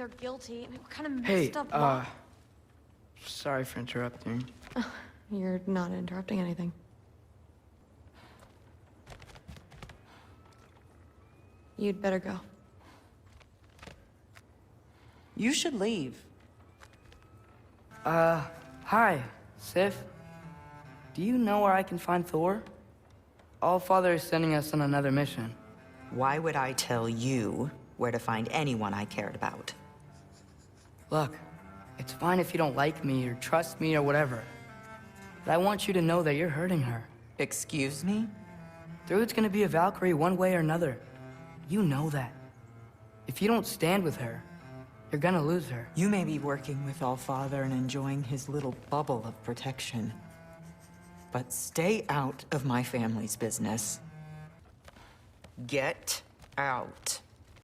they're guilty. I mean, what kind of Hey, messed up law? sorry for interrupting. You're not interrupting anything. You'd better go. You should leave. Hi, Sif. Do you know where I can find Thor? Allfather is sending us on another mission. Why would I tell you where to find anyone I cared about? Look, it's fine if you don't like me or trust me or whatever. But I want you to know that you're hurting her. Excuse me? Thru's gonna be a Valkyrie one way or another. You know that. If you don't stand with her, you're gonna lose her. You may be working with Allfather and enjoying his little bubble of protection. But stay out of my family's business. Get out.